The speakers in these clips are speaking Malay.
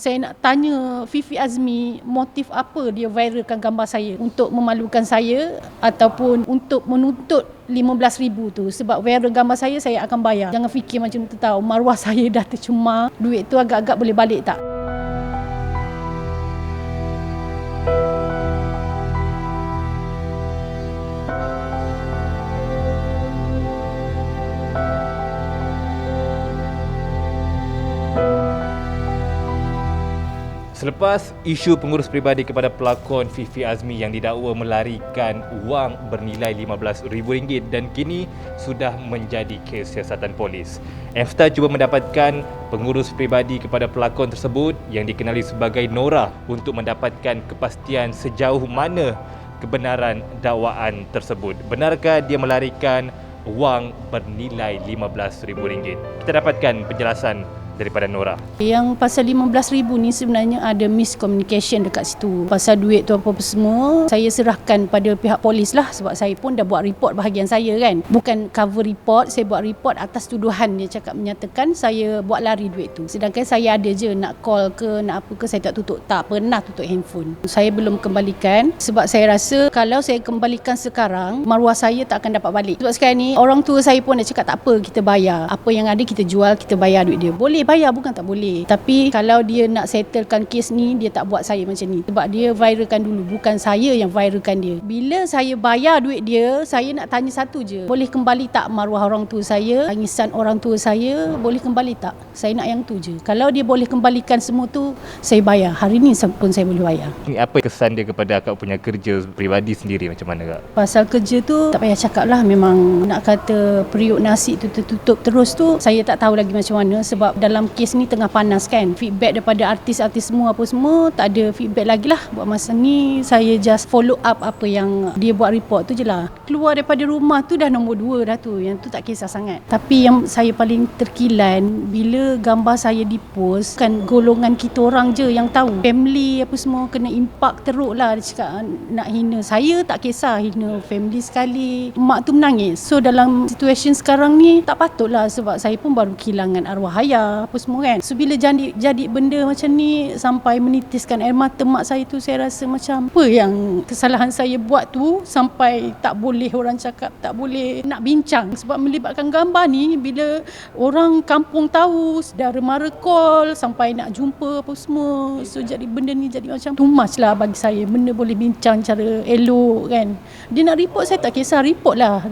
Saya nak tanya Fifi Azmi, motif apa dia viralkan gambar saya? Untuk memalukan saya ataupun untuk menuntut 15,000 tu? Sebab viral gambar saya akan bayar. Jangan fikir macam tu tahu. Maruah saya dah tercemar. Duit tu agak-agak boleh balik tak? Selepas isu pengurus peribadi kepada pelakon Fifi Azmi yang didakwa melarikan wang bernilai RM15,000 dan kini sudah menjadi kes siasatan polis, MFTA cuba mendapatkan pengurus peribadi kepada pelakon tersebut yang dikenali sebagai Nora untuk mendapatkan kepastian sejauh mana kebenaran dakwaan tersebut. Benarkah dia melarikan wang bernilai RM15,000? Kita dapatkan penjelasan daripada Nora. Yang pasal 15,000 ni sebenarnya ada miscommunication dekat situ. Pasal duit tu apa-apa semua, saya serahkan pada pihak polis lah sebab saya pun dah buat report bahagian saya kan. Bukan cover report, saya buat report atas tuduhan dia cakap menyatakan saya buat lari duit tu. Sedangkan saya ada je nak call ke, nak apa ke, saya tak tutup. Tak pernah tutup handphone. Saya belum kembalikan sebab saya rasa kalau saya kembalikan sekarang, maruah saya tak akan dapat balik. Sebab sekarang ni orang tua saya pun dah cakap tak apa, kita bayar. Apa yang ada kita jual, kita bayar duit dia. Boleh bayar, bukan tak boleh. Tapi kalau dia nak settlekan kes ni, dia tak buat saya macam ni. Sebab dia viralkan dulu, bukan saya yang viralkan dia. Bila saya bayar duit dia, saya nak tanya satu je. Boleh kembali tak maruah orang tua saya, tangisan orang tua saya, boleh kembali tak? Saya nak yang tu je. Kalau dia boleh kembalikan semua tu, saya bayar. Hari ni pun saya boleh bayar. Apa kesan dia kepada akak punya kerja peribadi sendiri, macam mana kak? Pasal kerja tu, tak payah cakap lah. Memang nak kata periuk nasi tu tertutup terus tu, saya tak tahu lagi macam mana. Sebab dalam kes ni tengah panas kan. Feedback daripada artis-artis semua apa semua, tak ada feedback lagi lah. Buat masa ni, saya just follow up apa yang dia buat report tu je lah. Keluar daripada rumah tu dah nombor 2 dah tu. Yang tu tak kisah sangat. Tapi yang saya paling terkilan, bila gambar saya dipost, kan golongan kita orang je yang tahu. Family apa semua kena impak teruk lah. Dia cakap nak hina. Saya tak kisah hina family sekali. Mak tu menangis. So dalam situasi sekarang ni, tak patut lah sebab saya pun baru kehilangan arwah ayah apa semua kan. So bila jadi benda macam ni sampai menitiskan air mata mak saya tu, saya rasa macam apa yang kesalahan saya buat tu sampai tak boleh orang cakap, tak boleh nak bincang. Sebab melibatkan gambar ni, bila orang kampung tahu, saudara mara call sampai nak jumpa apa semua. So jadi benda ni jadi macam too much lah bagi saya. Benda boleh bincang cara elok kan. Dia nak report, saya tak kisah, report lah.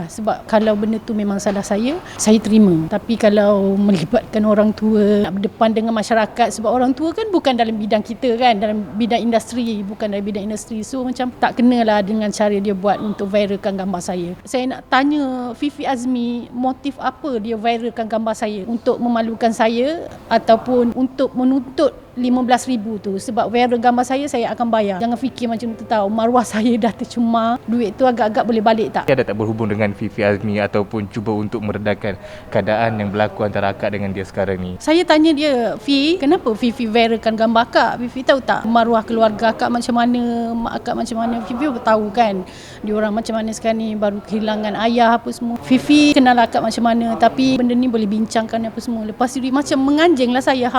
Sebab kalau benda tu memang salah saya terima. Tapi kalau melibatkan orang tua, nak berdepan dengan masyarakat, sebab orang tua kan bukan dalam bidang kita kan, dalam bidang industri, bukan dalam bidang industri. So macam tak kenalah dengan cara dia buat untuk viralkan gambar saya. Saya nak tanya Fifi Azmi, motif apa dia viralkan gambar saya? Untuk memalukan saya ataupun untuk menuntut 15,000 tu? Sebab viral gambar saya akan bayar. Jangan fikir macam tu tahu. Maruah saya dah tercemar. Duit tu agak-agak boleh balik tak? Ada tak berhubung dengan Fifi Azmi ataupun cuba untuk meredakan keadaan yang berlaku antara akak dengan dia sekarang ni? Saya tanya dia, Fi, kenapa Fifi viralkan gambar akak? Fifi tahu tak maruah keluarga akak macam mana, mak akak macam mana? Fifi tahu kan diorang macam mana sekarang ni, baru kehilangan ayah apa semua. Fifi kenal akak macam mana, tapi benda ni boleh bincangkan apa semua. Lepas tu dia macam menganjing lah saya,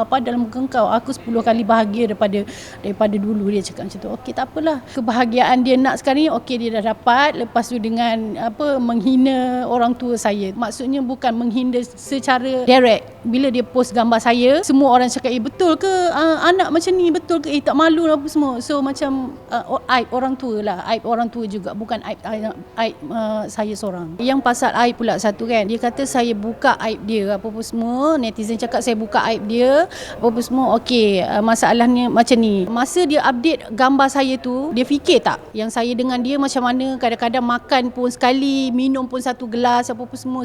padahal muka kau, aku 10 kali bahagia daripada dulu. Dia cakap macam tu. Okey, tak apalah. Kebahagiaan dia nak sekarang ni, okey, dia dah dapat. Lepas tu dengan menghina orang tua saya. Maksudnya bukan menghina secara direct. Bila dia post gambar saya, semua orang cakap, betul ke anak macam ni, betul ke, tak malu apa semua. So macam aib orang tua lah. Aib orang tua juga, bukan aib saya seorang. Yang pasal aib pula satu kan, dia kata saya buka aib dia apa-apa semua. Netizen cakap saya buka aib dia apa-apa semua. Okey, masalahnya macam ni. Masa dia update gambar saya tu, dia fikir tak yang saya dengan dia macam mana, kadang-kadang makan pun sekali, minum pun satu gelas apa-apa semua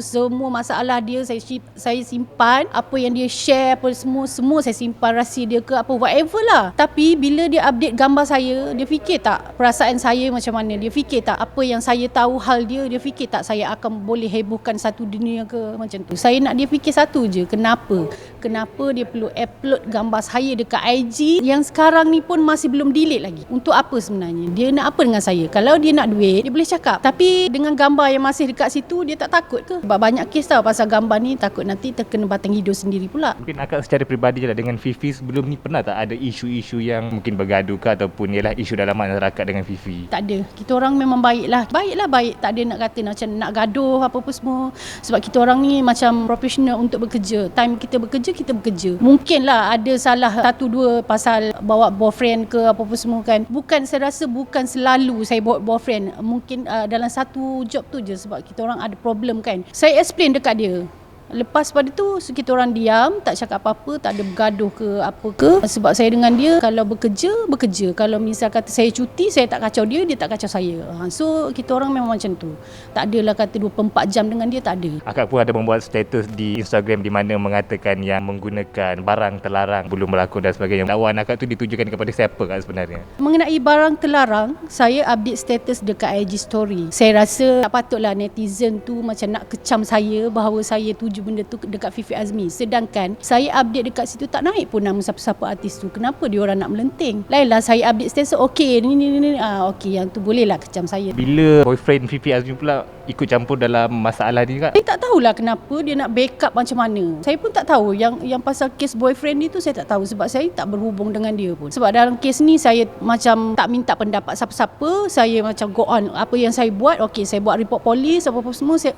masalah dia saya simpan. Apa yang dia share apa semua saya simpan, rahsia dia ke apa, whatever lah. Tapi bila dia update gambar saya, dia fikir tak perasaan saya macam mana? Dia fikir tak apa yang saya tahu hal dia fikir tak saya akan boleh hebohkan satu dunia ke macam tu? Saya nak dia fikir satu je, kenapa kenapa dia perlu upload gambar saya dekat IG yang sekarang ni pun masih belum delete lagi. Untuk apa sebenarnya? Dia nak apa dengan saya? Kalau dia nak duit, dia boleh cakap. Tapi dengan gambar yang masih dekat situ, dia tak takut ke? Sebab banyak kes tau pasal gambar ni, takut nanti terkena batang hidung sendiri pula. Mungkin akak secara peribadi je lah dengan Fifi sebelum ni pernah tak ada isu-isu yang mungkin bergaduh ke ataupun ialah isu dalam masyarakat dengan Fifi? Tak ada. Kita orang memang baiklah. Baiklah baik. Tak ada nak kata macam nak gaduh apa-apa semua. Sebab kita orang ni macam profesional untuk bekerja. Time kita bekerja, kita bekerja. Mungkinlah ada salah satu dua pasal bawa boyfriend ke apa-apa semua kan. Saya rasa bukan selalu saya bawa boyfriend. Mungkin dalam satu job tu je sebab kita orang ada problem kan. Saya explain dekat dia. Lepas pada tu kita orang diam, tak cakap apa-apa, tak ada bergaduh ke apa ke. Sebab saya dengan dia kalau bekerja. Kalau misal kata saya cuti, saya tak kacau dia, dia tak kacau saya. So kita orang memang macam tu. Tak adalah kata 24 jam dengan dia, tak ada. Akak pun ada membuat status di Instagram di mana mengatakan yang menggunakan barang terlarang belum berlakon dan sebagainya. Dakwaan akak tu ditujukan kepada siapa kak sebenarnya? Mengenai barang terlarang, saya update status dekat IG story. Saya rasa tak patutlah netizen tu macam nak kecam saya bahawa saya tuju benda tu dekat Fifi Azmi. Sedangkan saya update dekat situ tak naik pun nama siapa-siapa artis tu. Kenapa dia orang nak melenting? Lainlah saya update status okey ni okey yang tu bolehlah kecam saya. Bila boyfriend Fifi Azmi pula ikut campur dalam masalah ni kak? Saya tak tahulah kenapa dia nak backup macam mana. Saya pun tak tahu yang pasal kes boyfriend ni tu saya tak tahu sebab saya tak berhubung dengan dia pun. Sebab dalam kes ni saya macam tak minta pendapat siapa-siapa. Saya macam go on apa yang saya buat. Okey, saya buat report polis apa-apa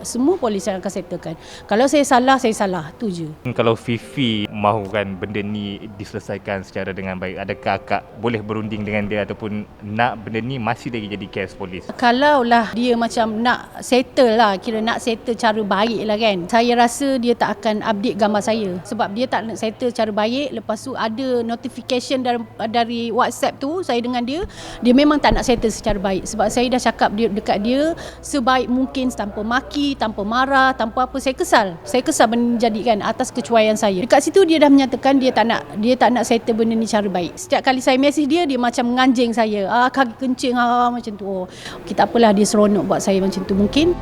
semua polis yang akan settlekan. Kalau saya salah tu je. Kalau Fifi mahukan benda ni diselesaikan secara dengan baik, adakah akak boleh berunding dengan dia ataupun nak benda ni masih lagi jadi kes polis? Kalaulah dia macam nak settle lah, kira nak settle cara baik lah kan, saya rasa dia tak akan update gambar saya sebab dia tak nak settle cara baik. Lepas tu ada notification dari WhatsApp tu saya dengan dia memang tak nak settle secara baik sebab saya dah cakap dekat dia sebaik mungkin tanpa maki, tanpa marah, tanpa apa. Saya kesal menjadikan atas kecuaian saya. Dekat situ dia dah menyatakan dia tak nak settle benda ni cara baik. Setiap kali saya mesej dia macam menganjing saya. Kaki kencing macam tu. Kita apalah dia seronok buat saya macam tu mungkin.